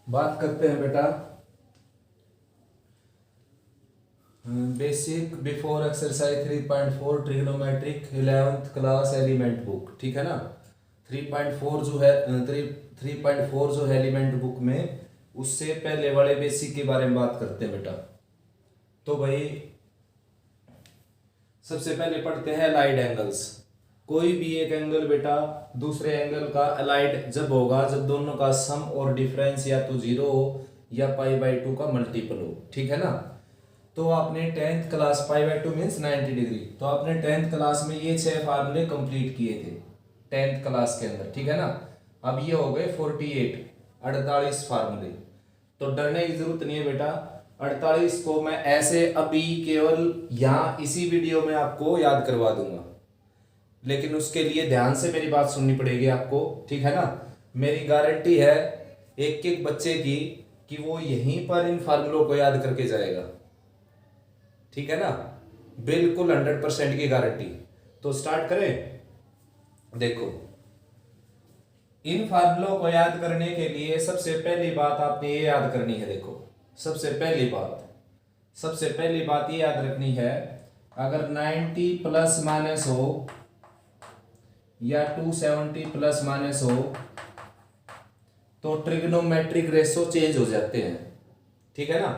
बात करते हैं बेटा basic before exercise 3.4 trigonometric 11th class element book. ठीक है ना। 3.4 जो है 3.4 जो है एलिमेंट बुक में, उससे पहले वाले बेसिक के बारे में बात करते हैं बेटा। तो भाई सबसे पहले पढ़ते हैं अलाइड एंगल्स। कोई भी एक एंगल बेटा दूसरे एंगल का अलाइड जब होगा जब दोनों का सम और डिफरेंस या तो 0 हो या π/2 का मल्टीपल हो। ठीक है ना। तो आपने 10th क्लास π/2 मीन्स 90 डिग्री, तो आपने 10th क्लास में ये 6 फार्मूले कंप्लीट किए थे 10th क्लास के अंदर। ठीक है ना। अब ये हो गए 48 फार्मूले। तो डरने की जरूरत नहीं है बेटा। 48 को मैं ऐसे अभी केवल यहाँ इसी वीडियो में आपको याद करवा दूंगा, लेकिन उसके लिए ध्यान से मेरी बात सुननी पड़ेगी आपको। ठीक है ना। मेरी गारंटी है एक एक बच्चे की कि वो यहीं पर इन फार्मूलों को याद करके जाएगा। ठीक है ना। बिल्कुल 100% की गारंटी। तो स्टार्ट करें। देखो, इन फार्मूलों को याद करने के लिए सबसे पहली बात आपने ये याद करनी है। देखो, सबसे पहली बात ये याद रखनी है, अगर 90 प्लस माइनस हो या 270 प्लस माइनस हो तो ट्रिग्नोमेट्रिक रेशो चेंज हो जाते हैं। ठीक है ना।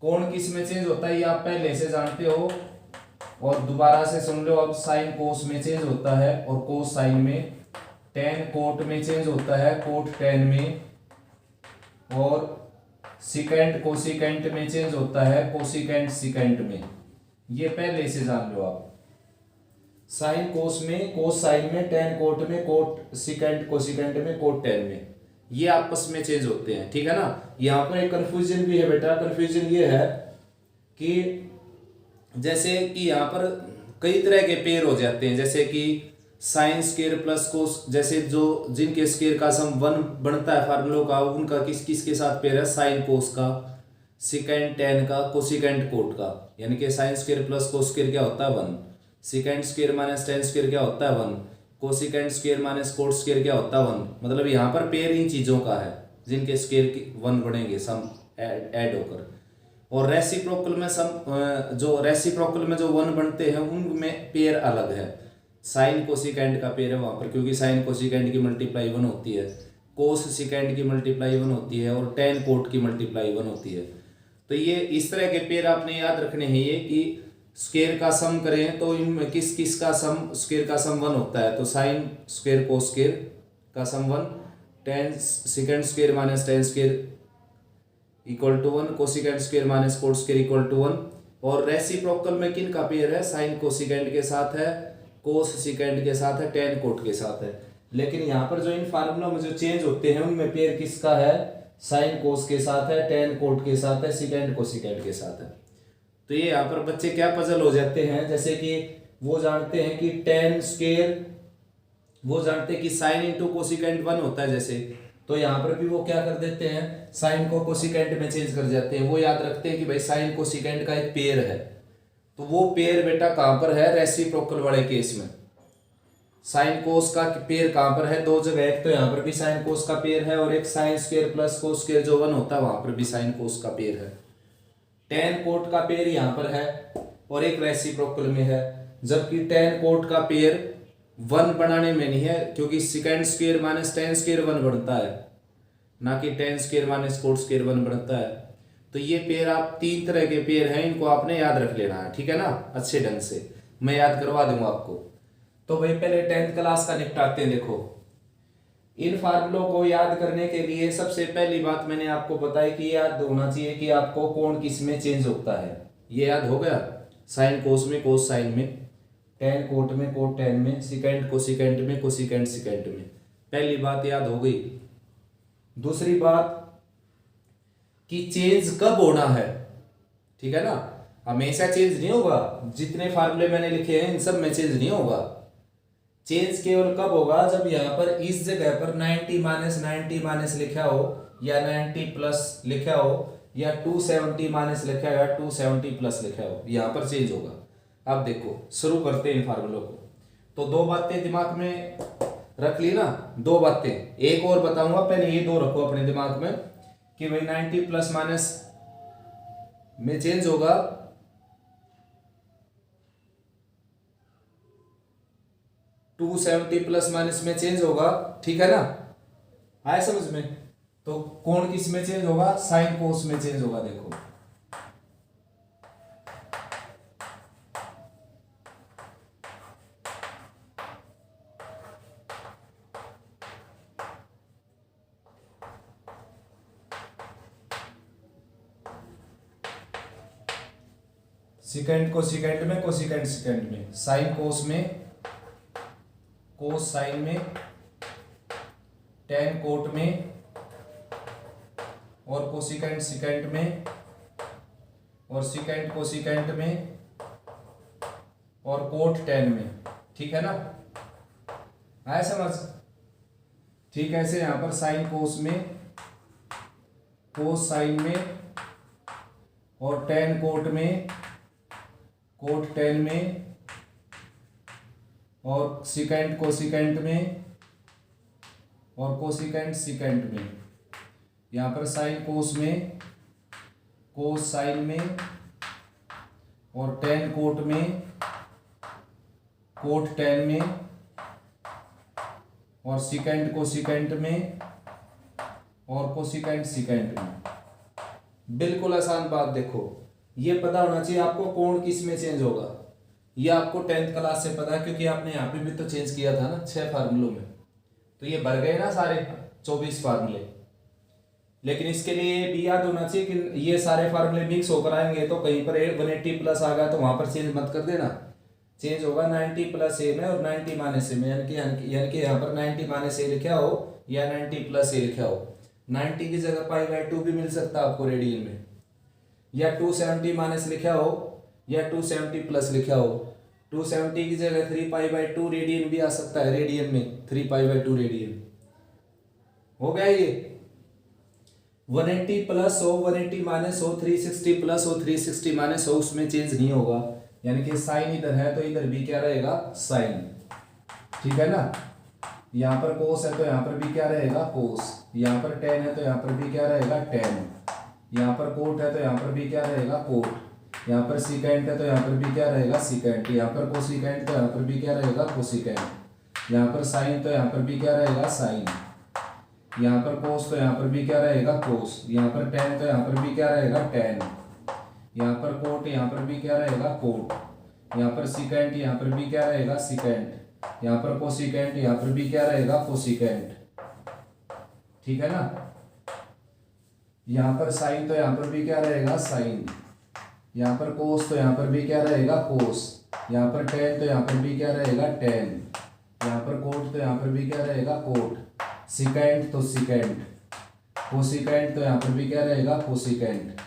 कौन किस में चेंज होता है ये आप पहले से जानते हो, और दोबारा से सुन लो। अब साइन कोस में चेंज होता है और कोस साइन में, टेन कोट में चेंज होता है, कोट टेन में, और सिकेंट कोसिकेंट में चेंज होता है, कोसिकेंट सिकेंट में। ये पहले से जान लो आप। साइन कोस में, कोस साइन में, टेन कोट में, कोट सिकेंट कोसिकेंट में, कोट टेन में, ये आपस में चेंज होते हैं। ठीक है ना। यहाँ पर एक कंफ्यूजन भी है बेटा। कंफ्यूजन ये है कि जैसे कि यहाँ पर कई तरह के पेयर हो जाते हैं, जैसे कि साइन स्क्वायर प्लस कोस, जैसे जो जिनके स्क्वायर का सम 1 बनता है फार्मूलों का, उनका किस किस के साथ पेयर है, साइन कोस का, सिकेंट टेन का, कोसिकेंट कोट का। यानी कि sine square plus cos square क्या होता है 1, secant square minus tan square क्या होता है 1, cosecant square minus cot square क्या होता है 1। मतलब यहाँ पर पेयर इन चीजों का है जिनके स्क्वायर 1 बनेंगे सम ऐड होकर। और रेसिप्रोकल में जो रेसिप्रोकल में जो 1 बनते हैं उनमें पेयर अलग है। साइन कोसिकेंट का पेयर है वहां पर, क्योंकि साइन कोसिकेंट की मल्टीप्लाई 1 होती है, कोस सिकेंट की मल्टीप्लाई 1 होती है, और टेन कोट की मल्टीप्लाई 1 होती है। तो ये इस तरह के पेयर आपने याद रखने हैं, ये कि स्क्वायर का सम करें तो इनमें किस किस का सम, स्क्वायर का सम 1 होता है। तो साइन स्क्वायर कोस स्क्वायर का sum 1, tan secant square minus tan square equal to 1, cosecant square minus cot square equal to 1। और रेसिप्रोकल में किन का पेयर है, साइन कोसिकेंट के साथ है, कोस सिकेंट के साथ है, टेन कोट के साथ है। लेकिन यहाँ पर जो इन फार्मूला में जो चेंज होते हैं उनमें पेयर किसका है, साइन कोस के साथ है, टेन कोट के साथ है, सिकेंट कोसिकेंट के साथ है। तो ये यहाँ पर बच्चे क्या पजल हो जाते हैं, जैसे कि वो जानते हैं कि टेन स्क्वायर, वो जानते हैं कि साइन इंटू कोसिकेंट 1 होता है जैसे, तो यहाँ पर भी वो क्या कर देते हैं, साइन को कोसिकेंट में चेंज कर जाते हैं। वो याद रखते हैं कि भाई साइन कोसिकेंट का एक पेयर है। तो वो पेयर बेटा कहाँ पर है, रेसिप्रोकल वाले केस में। साइन कोस का पेयर कहाँ पर है, दो जगह, एक तो यहाँ पर भी साइन कोस का पेयर है, और एक sine square plus cos square जो 1 होता है वहां पर भी साइन कोस का पेयर है। टेन कोट का पेयर यहाँ पर है और एक रेसिप्रोकल में है, जबकि टेन कोट का पेयर 1 बनाने में नहीं है, क्योंकि secant square minus tan square 1 बनता है, ना कि tan square minus cot square 1 बनता है। तो ये पेयर आप 3 तरह के पेयर हैं, इनको आपने याद रख लेना है। ठीक है ना। अच्छे ढंग से मैं याद करवा दूंगा आपको। तो भाई पहले 10th क्लास का निपटाते हैं। देखो, इन फार्मूलों को याद करने के लिए सबसे पहली बात मैंने आपको बताई कि याद होना चाहिए कि आपको कौन किस में चेंज होता है। ये याद हो गया, साइन कोस में, कोस साइन में, टेन कोट में, कोट टेन में, सिकेंट कोसिकेंट में, कोसिकेंट सिकेंट में। पहली बात याद हो गई। दूसरी बात कि चेंज कब होना है। ठीक है ना। हमेशा चेंज नहीं होगा, जितने फार्मूले मैंने लिखे हैं इन सब में चेंज नहीं होगा। चेंज केवल कब होगा, जब यहाँ पर इस जगह पर 90 माइनस लिखा हो, या 90 प्लस लिखा हो, या 270 माइनस लिखा हो, या 270 प्लस लिखा हो, यहाँ पर चेंज होगा। अब देखो, शुरू करते हैं इन फार्मूलों को। तो 2 बातें दिमाग में रख ली ना, 2 बातें। एक और बताऊंगा, पहले ये 2 रखो अपने दिमाग में कि भाई 90 प्लस माइनस में चेंज होगा, टू 70 प्लस माइनस में चेंज होगा, ठीक है ना, आया समझ में। तो कोण किस में चेंज होगा, साइन कोस में चेंज होगा। देखो सिकेंड को सिकेंड में, कोसिकेंड सिकेंड में, साइन कोस में, कोस साइन में, टेन कोट में, और कोसिकेंड सिकेंड में, और सिकेंड कोसिकेंड में, और कोट टेन में, ठीक है ना, आया समझ। ठीक है, ऐसे यहां पर साइन कोस में, कोस साइन में, और टेन कोट में, कोट टेन में, और सिकेंड कोसिकेंट में, और कोसिकेंट सिकेंट में। यहाँ पर साइन कोस में, कोस साइन में, और टेन कोट में, कोट टेन में, और सिकेंड कोसिकेंट में, और कोसिकेंट सिकेंट में। बिल्कुल आसान बात। देखो ये पता होना चाहिए आपको कोण किस में चेंज होगा। ये आपको 10th क्लास से पता है, क्योंकि आपने यहाँ पे भी तो चेंज किया था ना 6 फार्मूलों में। तो ये भर गए ना सारे 24 फार्मूले। लेकिन इसके लिए भी याद होना चाहिए कि ये सारे फार्मूले मिक्स होकर आएंगे, तो कहीं पर 180 प्लस आ गया तो वहां पर चेंज मत कर देना। चेंज होगा 90 प्लस ए में और 90 माइनस ए में, यानी कि यहाँ पर 90 माइनस ए लिखा हो या 90 प्लस ए लिखा हो। 90 की जगह π/2 भी मिल सकता है आपको रेडियन में, या 270 माइनस लिखा हो या 270 प्लस लिखा हो। 270 की जगह 3π/2 रेडियन भी आ सकता है, रेडियन में 3π/2 रेडियन हो गया। ये 180 प्लस हो, 180 माइनस हो, 360 प्लस हो, 360 माइनस हो, उसमें चेंज नहीं होगा। यानी कि साइन इधर है तो इधर भी क्या रहेगा, साइन, ठीक है ना। यहाँ पर कोस है तो यहाँ पर भी क्या रहेगा, कोस। यहाँ पर टेन है तो यहाँ पर भी क्या रहेगा, टेन। यहाँ पर कोट है तो यहाँ पर भी क्या रहेगा, कोट। यहाँ पर सिकेंट है तो यहाँ पर भी क्या रहेगा, सिकेंट। यहाँ पर कोसिकेंट तो यहाँ पर भी क्या रहेगा, कोसिकेंट। यहाँ पर साइन तो यहाँ पर भी क्या रहेगा, साइन। यहाँ पर कोस तो यहाँ पर भी क्या रहेगा, कोस। यहाँ पर टेन तो यहाँ पर भी क्या रहेगा, टेन। यहाँ पर कोट यहाँ पर भी क्या रहेगा, कोट। यहाँ पर सिकेंट यहाँ पर भी क्या रहेगा, सिकेंट। यहाँ पर कोसिकेंट यहाँ पर भी क्या रहेगा, कोसिकेंट, ठीक है ना। यहाँ पर साइन तो यहाँ पर भी क्या रहेगा, साइन। यहाँ पर कोस तो यहाँ पर भी क्या रहेगा, कोस। यहाँ पर टेन तो यहाँ पर भी क्या रहेगा, टेन। यहाँ पर कोट तो यहाँ पर भी क्या रहेगा, कोट। सिकेंट तो सिकेंट, कोसिकेंट तो यहाँ पर भी क्या रहेगा, कोसिकेंट।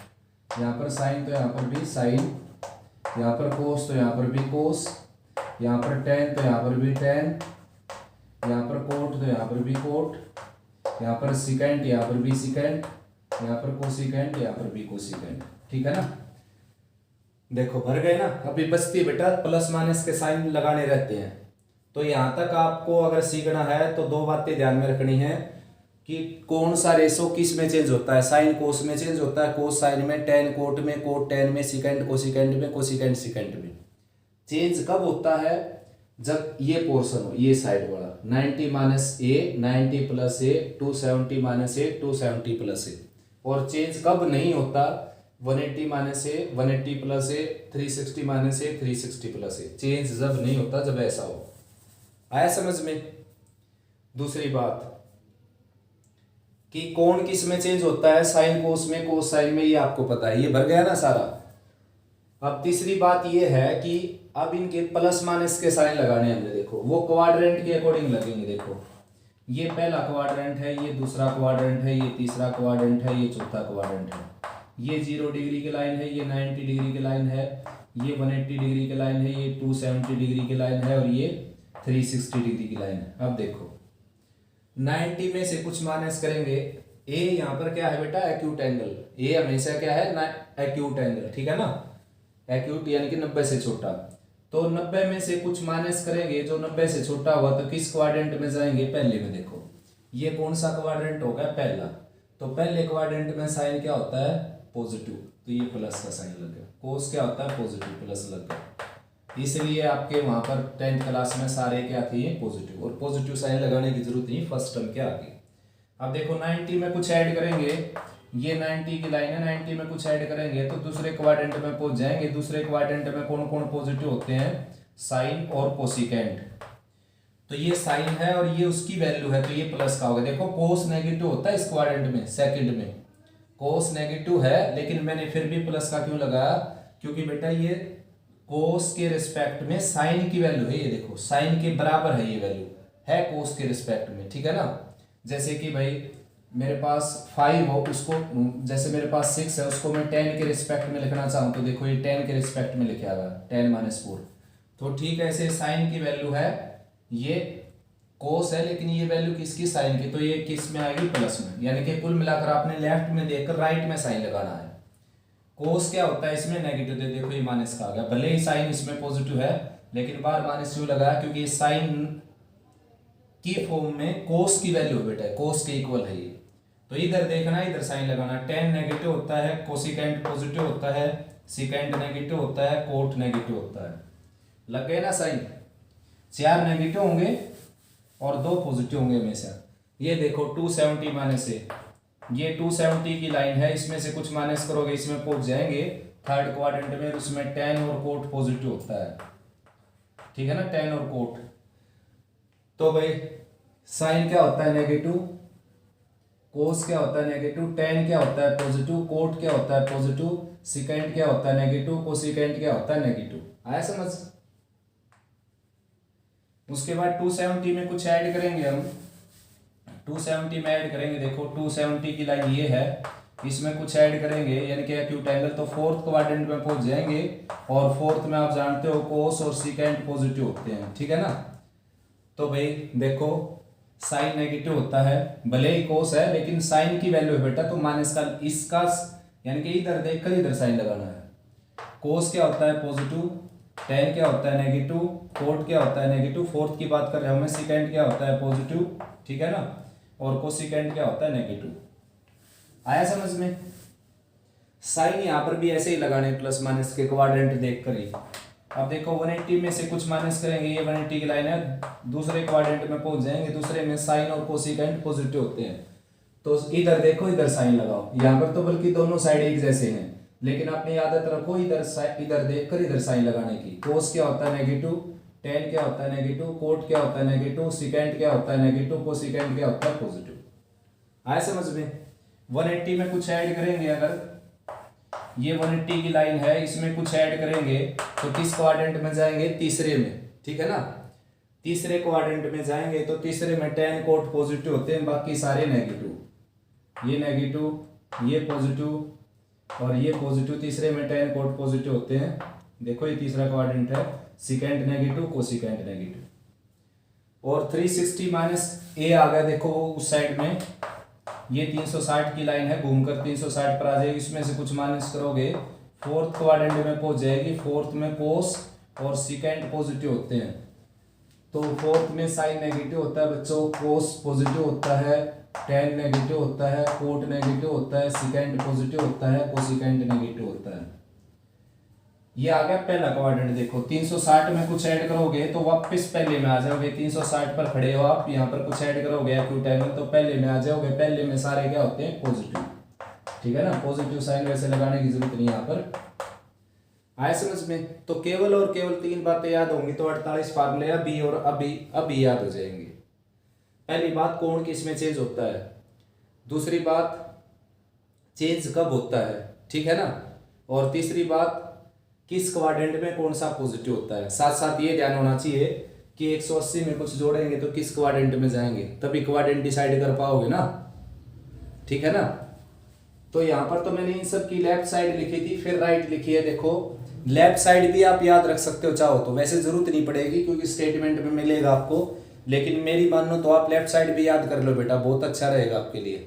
यहाँ पर साइन तो यहाँ पर भी साइन। यहाँ पर कोस तो यहाँ पर भी कोस। यहाँ पर टेन तो यहाँ पर भी टेन। यहाँ पर कोट तो यहाँ पर भी कोट। यहाँ पर सिकेंट यहाँ पर भी सिकेंट। यहाँ पर कोसिकेंट यहाँ पर भी कोसिकेंट, ठीक है ना। देखो भर गए ना। अभी बचती है बेटा प्लस माइनस के साइन लगाने रहते हैं। तो यहाँ तक आपको अगर सीखना है तो दो बातें ध्यान में रखनी है कि कौन सा रेशो किस में चेंज होता है। साइन कोस में चेंज होता है, कोस साइन में, टेन कोट में, कोट टेन में, सिकेंड कोसिकेंट में, कोसिकेंट सिकेंट में। चेंज कब होता है, जब ये पोर्शन हो, ये साइड वाला 90 माइनस ए, 90 प्लस ए, 270 माइनस ए, 270 प्लस ए। और चेंज कब नहीं होता, 180 माइनस ए, 180 प्लस ए, 360 माइनस ए, 360 प्लस ए। चेंज जब नहीं होता जब ऐसा हो। आया समझ में। दूसरी बात कि कोण किस में चेंज होता है, साइन कोस में, कोस साइन में, ये आपको पता है, ये भर गया ना सारा। अब तीसरी बात ये है कि अब इनके प्लस माइनस के साइन लगाने हमने, देखो वो क्वाड्रेंट के अकॉर्डिंग लगेंगे। देखो ये पहला क्वाड्रेंट है, ये दूसरा क्वाड्रेंट है, ये तीसरा क्वाड्रेंट है, ये चौथा क्वाड्रेंट है। ये 0 डिग्री की लाइन है, ये 90 डिग्री की लाइन है, ये 180 डिग्री की लाइन है, ये 270 डिग्री की लाइन है, और ये 360 डिग्री की लाइन है। अब देखो 90 में से कुछ माइनस करेंगे। ए यहाँ पर क्या है बेटा, एक्यूट एंगल। ए हमेशा क्या है ना, एक्यूट एंगल, ठीक है ना। एक्यूट यानी कि 90 से छोटा। तो 90 में से कुछ माइनस करेंगे, जो 90 से छोटा हुआ, तो किस क्वाड्रेंट में जाएंगे, पहले में। देखो ये कौन सा क्वाड्रेंट होगा, पहला। तो पहले क्वाड्रेंट में साइन क्या होता है, पॉजिटिव, तो ये प्लस का साइन लग गया। कोस क्या होता है, पॉजिटिव, प्लस लग गया। इसलिए आपके वहां पर 10th क्लास में सारे क्या थे, पॉजिटिव, और पॉजिटिव साइन लगाने की जरूरत नहीं फर्स्ट टर्म के आगे। अब देखो 90 में कुछ ऐड करेंगे, ये 90 की लाइन है, 90 में कुछ ऐड करेंगे तो दूसरे क्वाड्रेंट में पहुंच जाएंगे। दूसरे क्वाड्रेंट में कौन कौन पॉजिटिव होते हैं, साइन और कोसिकेंट। तो ये साइन है और ये उसकी वैल्यू है, तो ये प्लस का होगा। देखो कोस नेगेटिव होता है इस क्वाड्रेंट में, सेकंड में कोस नेगेटिव है, लेकिन मैंने फिर भी प्लस का क्यों लगाया, क्योंकि बेटा ये कोस के रिस्पेक्ट में साइन की वैल्यू है, ये देखो साइन के बराबर है, ये वैल्यू है कोस के रिस्पेक्ट में, ठीक है ना। जैसे कि भाई मेरे पास 5 हो, उसको जैसे मेरे पास 6 है, उसको मैं 10 के रिस्पेक्ट में लिखना चाहूँ तो देखो ये 10 के रिस्पेक्ट में लिखा हुआ है, 10-4। तो ठीक है, ऐसे साइन की वैल्यू है, ये कोस है, लेकिन ये वैल्यू किसकी, साइन की, तो ये किस में आएगी, प्लस में। यानी कि कुल मिलाकर आपने लेफ्ट में देखकर राइट में साइन लगाना है। कोस क्या होता है इसमें, नेगेटिव, देखो ये माइनस का आ गया, भले ही साइन इसमें पॉजिटिव है, लेकिन बार माइनस क्यों लगाया, क्योंकि साइन की फॉर्म में कोस की वैल्यू बेटा है, कोस के इक्वल है ये। तो इधर देखना, इधर साइन लगाना। 10 नेगेटिव होता है, कोसिकेंट पॉजिटिव होता है, सिकेंट नेगेटिव होता है, कोट नेगेटिव होता है। लग गए ना साइन, 4 नेगेटिव होंगे और 2 पॉजिटिव होंगे हमेशा। ये देखो 270 माइनस ए, ये 270 की लाइन है, इसमें से कुछ माइनस करोगे इसमें पहुंच जाएंगे थर्ड क्वाड्रेंट में, उसमें 10 और कोट पॉजिटिव होता है, ठीक है ना, 10 और कोट। तो भाई साइन क्या होता है, नेगेटिव, कोस क्या होता है नेगेटिव, 10 क्या होता है पॉजिटिव, कोट क्या होता है पॉजिटिव, सिकेंट क्या होता है नेगेटिव, कोसिकेंट क्या होता है नेगेटिव। आया समझ। उसके बाद 270 में कुछ ऐड करेंगे हम, 270 में ऐड करेंगे, देखो 270 की लाइन ये है, इसमें कुछ ऐड करेंगे यानी कि एक्यूट एंगल, तो फोर्थ क्वाड्रेंट में पहुंच जाएंगे। और फोर्थ में आप जानते हो कोस और सिकेंट पॉजिटिव होते हैं, ठीक है ना। तो भाई देखो साइन नेगेटिव होता है, भले ही कोस है लेकिन साइन की वैल्यू है बेटा, तो माइनस का इसका यानी कि इधर देखकर इधर साइन लगाना है। कोस क्या होता है पॉजिटिव, 10 क्या होता है नेगेटिव, कोट क्या होता है नेगेटिव, फोर्थ की बात कर रहे हैं हमें, सिकेंड क्या होता है पॉजिटिव, ठीक है ना, और कोसिकेंट क्या होता है नेगेटिव। आया समझ में। साइन यहां पर भी ऐसे ही लगाने, प्लस माइनस के क्वाड्रेंट देखकर ही। अब देखो 180 में से कुछ माइनस करेंगे, ये 180 की लाइन है, दूसरे क्वाड्रेंट में पहुंच जाएंगे, दूसरे में साइन और कोसिकेंट पॉजिटिव होते हैं। तो इधर देखो, इधर साइन लगाओ, यहाँ पर तो बल्कि दोनों साइड एक जैसे हैं, लेकिन अपनी आदत रखो इधर देखकर इधर साइन लगाने की। कोस क्या होता है नेगेटिव, 10 क्या होता है नेगेटिव, कोट क्या होता है नेगेटिव, सिकेंट क्या होता है नेगेटिव, कोसिकेंट क्या होता है पॉजिटिव। आया समझ में। 180 में कुछ ऐड करेंगे, अगर ये 180 की लाइन है, इसमें कुछ ऐड करेंगे तो किस क्वाड्रेंट में जाएंगे, तीसरे में, ठीक है ना। तीसरे क्वाड्रेंट में जाएंगे तो तीसरे में 10 कोट पॉजिटिव होते हैं, बाकी सारे नेगेटिव, ये नेगेटिव, ये पॉजिटिव और ये पॉजिटिव, तीसरे में 10 कोट पॉजिटिव होते हैं। देखो ये तीसरा क्वाड्रेंट है, सिकेंट नेगेटिव, कोसिकेंट नेगेटिव। और 360 माइनस ए आ गया, देखो उस साइड में, ये 360 की लाइन है, घूमकर 360 पर आ जाएगी, इसमें से कुछ माइनस करोगे फोर्थ क्वाड्रेंट में पहुंच जाएगी। फोर्थ में कोस और सिकेंट पॉजिटिव होते हैं, तो फोर्थ में साइन नेगेटिव होता है बच्चों, कोस पॉजिटिव होता है, 10 नेगेटिव होता है, कोट नेगेटिव होता है, सिकेंट पॉजिटिव होता है, कोसिकेंट नेगेटिव होता है। ये आ गया पहला क्वाड्रेंट। देखो 360 में कुछ ऐड करोगे तो वापस पहले में आ जाओगे, 360 पर खड़े हो आप, यहाँ पर कुछ ऐड करोगे एक्यूट एंगल तो पहले में आ जाओगे। पहले में सारे क्या होते हैं पॉजिटिव, ठीक है ना, पॉजिटिव साइन वैसे लगाने की जरूरत नहीं यहाँ पर। आए समझ में। तो केवल और केवल 3 बातें याद होंगी तो 48 फार्मूले अभी और अभी याद हो जाएंगे। पहली बात, कोण किस में चेंज होता है, दूसरी बात चेंज कब होता है, ठीक है ना, और तीसरी बात किस क्वाड्रेंट में कौन सा पॉजिटिव होता है। साथ साथ ये ध्यान होना चाहिए कि 180 में कुछ जोड़ेंगे तो किस क्वाड्रेंट में जाएंगे, तभी क्वाड्रेंट डिसाइड कर पाओगे ना, ठीक है ना। तो यहाँ पर तो मैंने इन सब की लेफ्ट साइड लिखी थी, फिर राइट लिखी है। देखो लेफ्ट साइड भी आप याद रख सकते हो चाहो तो, वैसे जरूरत नहीं पड़ेगी क्योंकि स्टेटमेंट में मिलेगा आपको, लेकिन मेरी मानो तो आप लेफ्ट साइड भी याद कर लो बेटा, बहुत अच्छा रहेगा आपके लिए।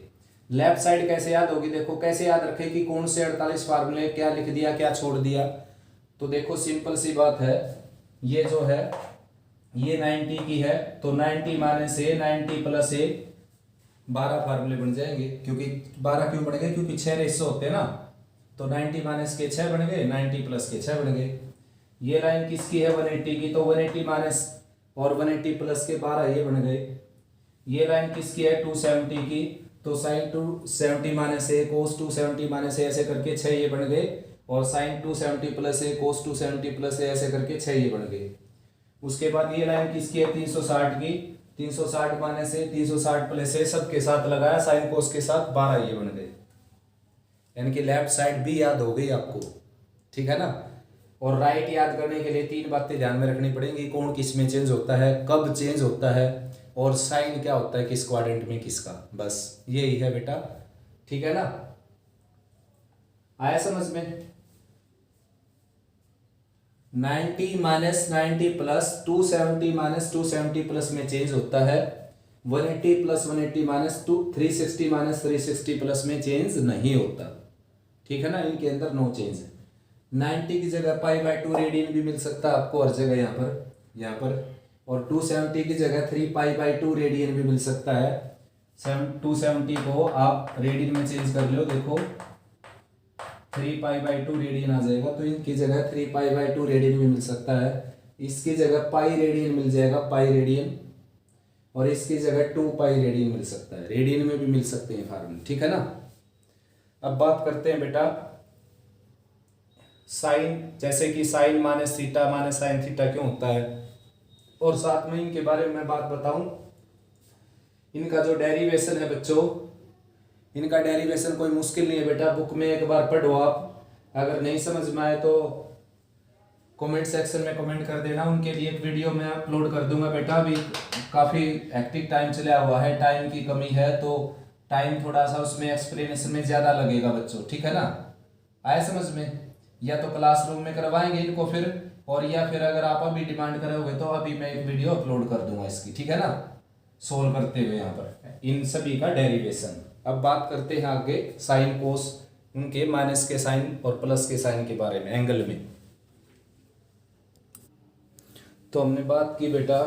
लेफ्ट साइड कैसे याद होगी, देखो कैसे याद रखे कि कौन से 48 फार्मूले, क्या लिख दिया क्या छोड़ दिया। तो देखो सिंपल सी बात है, ये जो है ये 90 की है तो 90 माइनस ए, 90 प्लस ए, 12 फार्मूले बन जाएंगे। क्योंकि 12 क्यों बन गए, क्योंकि 6 रेशो होते हैं ना, तो 90 माइनस के 6 बन गए, 90 प्लस के 6 बन गए। ये लाइन किसकी है, 180 की, तो 180 माइनस और 180 प्लस के 12 ये बन गए। ये लाइन किसकी है, 270 की, तो साइन 270 माइनस ए कोस 270 माइनस ए ऐसे करके 6 ये बन गए, और साइन 270 प्लस ए कोस 270 प्लस ए ऐसे करके 6 ये बन गए। उसके बाद ये लाइन किसकी है, 360 की, 360 माइनस ए 360 प्लस ए सबके साथ लगाया साइन कोस के साथ 12 ये बन गए। यानी कि लेफ्ट साइड भी याद हो गई आपको, ठीक है ना। और राइट याद करने के लिए 3 बातें ध्यान में रखनी पड़ेंगी, कौन किस में चेंज होता है, कब चेंज होता है, और साइन क्या होता है किस क्वाड्रेंट में किसका, बस यही है बेटा, ठीक है ना। आया समझ में। 90 माइनस 90 प्लस 270 माइनस 270 प्लस में चेंज होता है, 180 प्लस 180 माइनस 360 माइनस 360 प्लस में चेंज नहीं होता, ठीक है ना। इनके अंदर नो चेंज है। 90 की जगह π/2 रेडियन भी मिल सकता है आपको हर जगह, यहाँ पर, और 270 की जगह 3π/2 रेडियन भी मिल सकता है। 270 को आप रेडियन में चेंज कर लो, देखो 3π/2 रेडियन आ जाएगा, तो इनकी जगह 3π/2 रेडियन भी मिल सकता है। इसकी जगह पाई रेडियन मिल जाएगा, पाई रेडियन, और इसकी जगह 2π रेडियन मिल सकता है, रेडियन में भी मिल सकते हैं फार्मूले, ठीक है ना। अब बात करते हैं बेटा साइन, जैसे कि sine minus theta minus sine theta क्यों होता है, और साथ में इनके बारे में मैं बात बताऊं। इनका जो डेरिवेशन है बच्चों, इनका डेरिवेशन कोई मुश्किल नहीं है बेटा, बुक में एक बार पढ़ो आप, अगर नहीं समझ में आए तो कमेंट सेक्शन में कमेंट कर देना, उनके लिए एक वीडियो मैं अपलोड कर दूंगा बेटा। अभी काफ़ी हेक्टिक टाइम चला हुआ है, टाइम की कमी है, तो टाइम थोड़ा सा उसमें एक्सप्लेनेशन में ज़्यादा लगेगा बच्चों, ठीक है ना। आया समझ में। या तो क्लासरूम में करवाएंगे इनको फिर, और या फिर अगर आप अभी डिमांड करोगे तो अभी मैं एक वीडियो अपलोड कर दूंगा इसकी, ठीक है ना, सोल्व करते हुए यहाँ पर इन सभी का डेरिवेशन। अब बात करते हैं आगे साइन कोस, उनके माइनस के साइन और प्लस के साइन के बारे में एंगल में। तो हमने बात की बेटा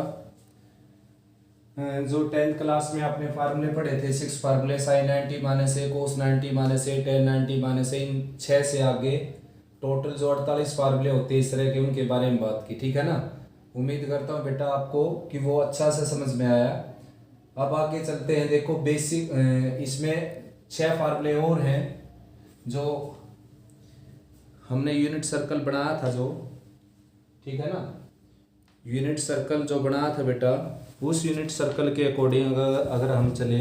जो 10th क्लास में आपने फार्मूले पढ़े थे, 6 फार्मूले, साइन 90 माइनस ए कोस 90 माइनस ए टेन 90 माइनस ए, इन 6 से आगे टोटल जो 48 फार्मूले होते हैं इस तरह के, उनके बारे में बात की, ठीक है ना। उम्मीद करता हूँ बेटा आपको कि वो अच्छा से समझ में आया। अब आगे चलते हैं, देखो बेसिक, इसमें 6 फार्मूले और हैं जो हमने यूनिट सर्कल बनाया था जो, ठीक है ना, यूनिट सर्कल जो बनाया था बेटा, उस यूनिट सर्कल के अकॉर्डिंग अगर हम चले,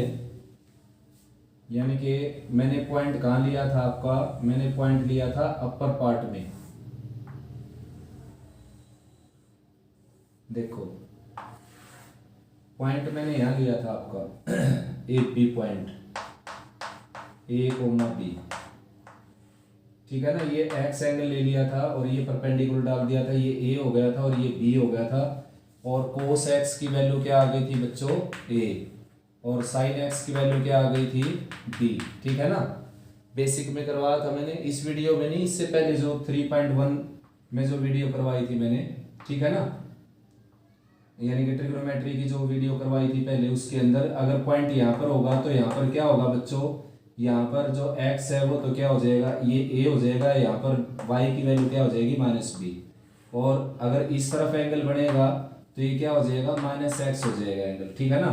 यानी कि मैंने पॉइंट कहाँ लिया था आपका, मैंने पॉइंट लिया था अपर पार्ट में, देखो पॉइंट मैंने यहाँ लिया था आपका A B point, A comma B, ठीक है ना। ये एक्स एंगल ले लिया था और ये परपेंडिकुलर डाल दिया था, ये ए हो गया था और ये बी हो गया था, और कोस एक्स की वैल्यू क्या आ गई थी बच्चों, ए, और साइन एक्स की वैल्यू क्या आ गई थी, बी, ठीक है ना। बेसिक में करवाया था मैंने, इस वीडियो में नहीं, इससे पहले जो 3.1 में जो वीडियो करवाई थी मैंने, ठीक है ना, यानी कि ट्रिग्नोमेट्री की जो वीडियो करवाई थी पहले, उसके अंदर अगर पॉइंट यहाँ पर होगा तो यहाँ पर क्या होगा बच्चों, यहाँ पर जो x है वो तो क्या हो जाएगा, ये a हो जाएगा, यहाँ पर y की वैल्यू क्या हो जाएगी, -b, और अगर इस तरफ एंगल बनेगा तो ये क्या हो जाएगा, -x हो जाएगा एंगल, ठीक है ना।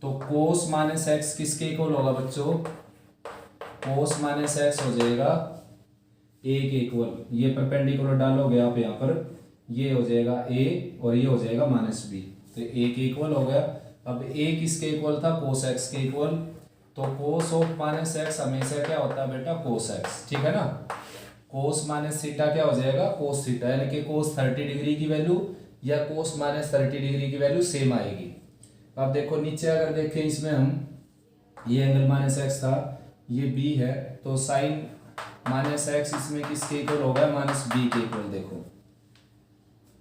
तो cos -x किसके इक्वल होगा बच्चों, cos -x हो जाएगा a के इक्वल, ये परपेंडिकुलर डालोगे आप यहाँ पर, ये हो जाएगा a और ये हो जाएगा -b, तो a के इक्वल हो गया। अब a किसके इक्वल था, cos x के इक्वल, तो cos ऑफ -x हमेशा क्या होता है बेटा, cos x, ठीक है ना। cos माइनस थीटा क्या हो जाएगा, cos थीटा, यानी कि cos 30 डिग्री की वैल्यू या cos -30 डिग्री की वैल्यू सेम आएगी। अब देखो नीचे अगर देखें इसमें हम, ये एंगल -x था, ये b है, तो साइन -x इसमें किसके इक्वल होगा, -b के इक्वल, देखो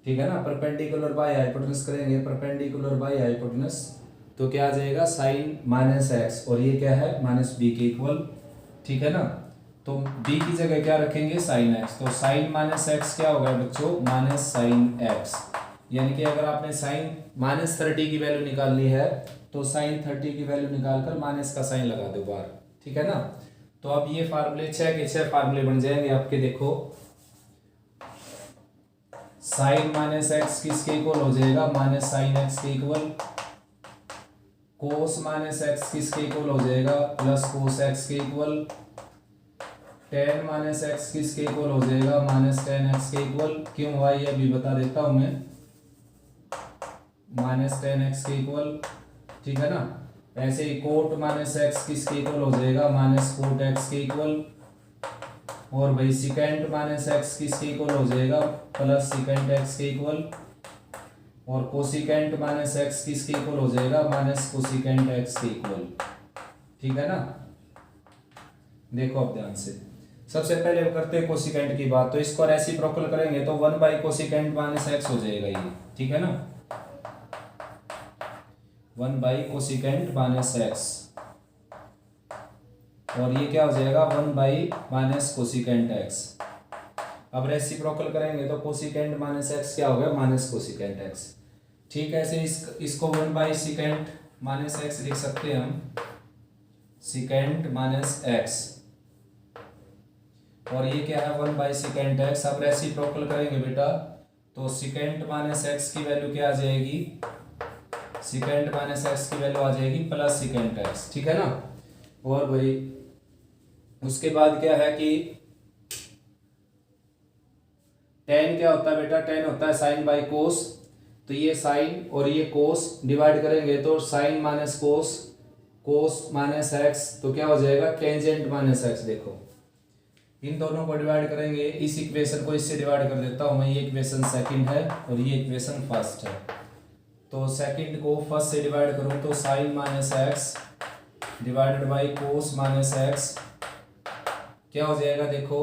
ठीक है ना। परपेंडिकुलर बाय हाइपोटेनस करेंगे, परपेंडिकुलर बाय हाइपोटेनस, तो क्या आ जाएगा, साइन -x, और ये क्या है, -b के इक्वल, ठीक है ना। तो b की जगह क्या रखेंगे, साइन x, तो साइन -x क्या होगा बच्चों, -sin x, यानी कि अगर आपने साइन -30 की वैल्यू निकालनी है तो साइन 30 की वैल्यू निकालकर माइनस का साइन लगा दो बाहर, ठीक है ना। तो अब ये फार्मूले 6 के 6 फार्मूले बन जाएंगे आपके। देखो साइन माइनस एक्स किसके इक्वल हो जाएगा, माइनस साइन एक्स के इक्वल। कोस माइनस एक्स किसके इक्वल हो जाएगा, प्लस कोस एक्स के इक्वल। टेन माइनस एक्स किसके इक्वल हो जाएगा, माइनस टेन एक्स के इक्वल। क्यों हुआ ये अभी बता देता हूं मैं, माइनस टेन एक्स के इक्वल, ठीक है ना। ऐसे ही कोट माइनस एक्स किसके इक्वल हो जाएगा, माइनस कोट एक्स के इक्वल। और भाई सिकेंट माइनस एक्स किसके इक्वल हो जाएगा, प्लस सिकेंट एक्स के इक्वल। और कोसिकेंट माइनस एक्स किसके इक्वल हो जाएगा, माइनस कोसिकेंट एक्स के इक्वल, ठीक है ना। देखो अब ध्यान से, सबसे पहले करते हैं कोसिकेंट की बात। तो इसको रेसिप्रोकल करेंगे तो 1 बाई कोसिकेंट माइनस एक्स हो जाएगा ये, ठीक है ना। 1 बाई कोसिकेंट माइनस एक्स, और ये क्या हो जाएगा, 1 बाई माइनस कोसिकेंट एक्स। अब रेसिप्रोकल करेंगे तो कोसिकेंट माइनस एक्स क्या हो गया, माइनस कोसिकेंट एक्स, ठीक है। ऐसे इसको 1 बाई सिकेंट माइनस एक्स लिख सकते हैं हम, सिकेंट माइनस एक्स। और ये क्या है, 1 बाई सिकेंट एक्स। अब रेसिप्रोकल करेंगे बेटा तो सिकेंट माइनस एक्स की वैल्यू क्या आ जाएगी, सिकेंट माइनस एक्स की वैल्यू आ जाएगी प्लस सिकेंट एक्स, ठीक है ना। और भाई उसके बाद क्या है कि टेन क्या होता है बेटा, टेन होता है साइन बाई कोस। तो ये साइन और ये कोस डिवाइड करेंगे तो sine minus cos, cos minus x, तो क्या हो जाएगा, टेंजेंट माइनस एक्स। देखो इन दोनों को डिवाइड करेंगे, इस इक्वेशन को इससे डिवाइड कर देता हूं मैं। ये इक्वेशन सेकंड है और ये इक्वेशन फर्स्ट है। तो सेकंड को फर्स्ट से डिवाइड करूं तो sine minus x divided by cos minus x क्या हो जाएगा, देखो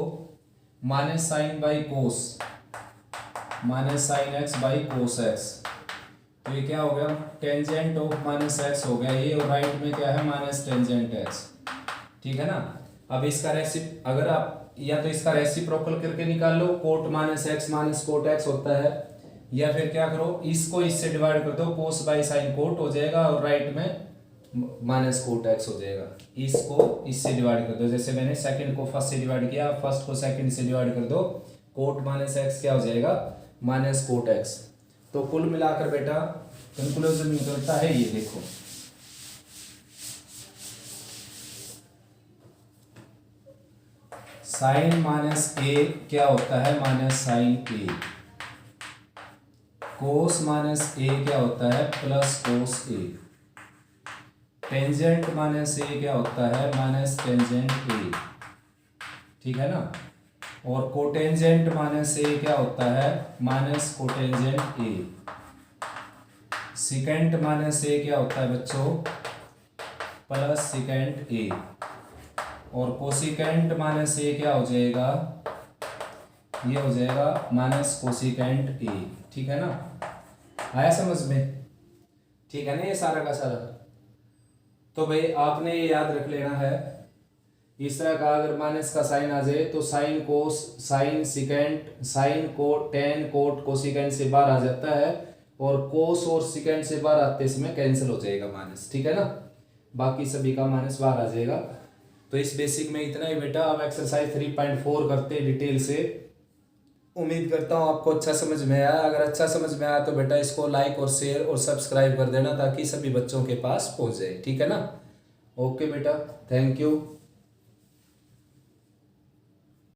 minus sine by cos, minus sine x by cos x. तो ये क्या हो गया, टेंजेंट ऑफ माइनस एक्स हो गया ये, और राइट में क्या है, माइनस टेंजेंट एक्स, ठीक है ना। अब इसका अगर आप या तो इसका रेसिप्रोकल करके निकाल लो, cot minus x minus cot x होता है, या फिर क्या करो, इसको इससे डिवाइड कर दो, कोस बाई साइन कोट हो जाएगा और राइट में माइनस कोट एक्स हो जाएगा। इसको इससे डिवाइड कर दो, जैसे मैंने सेकंड को फर्स्ट से डिवाइड किया, फर्स्ट को सेकंड से डिवाइड कर दो, कोट माइनस एक्स क्या हो जाएगा, माइनस कोट एक्स। तो कुल मिलाकर बेटा कंक्लूजन निकलता है ये, देखो साइन माइनस ए क्या होता है, माइनस साइन ए। कोस माइनस ए क्या होता है, प्लस कोस ए। टेंजेंट माइनस ए क्या होता है, माइनस टेंजेंट ए, ठीक है ना। और कोटेंजेंट माइनस ए क्या होता है, minus cotangent A. Secant minus ए क्या होता है बच्चों, प्लस सिकेंट ए। और कोसिकेंट माइनस ए क्या हो जाएगा, ये हो जाएगा माइनस कोसिकेंट ए, ठीक है ना। आया समझ में, ठीक है ना ये सारा का सारा। तो भाई आपने ये याद रख लेना है, इस तरह का अगर माइनस का साइन आ जाए तो sine cos, sine secant, sine cot, tan cot cosecant से बाहर आ जाता है, और कोस और सिकेंट से बाहर आते इसमें कैंसिल हो जाएगा माइनस, ठीक है ना। बाकी सभी का माइनस बाहर आ जाएगा। तो इस बेसिक में इतना ही बेटा। अब एक्सरसाइज 3.4 करते हैं डिटेल से। उम्मीद करता हूँ आपको अच्छा समझ में आया। अगर अच्छा समझ में आया तो बेटा इसको लाइक और शेयर और सब्सक्राइब कर देना, ताकि सभी बच्चों के पास पहुँच जाए, ठीक है ना। ओके बेटा, थैंक यू।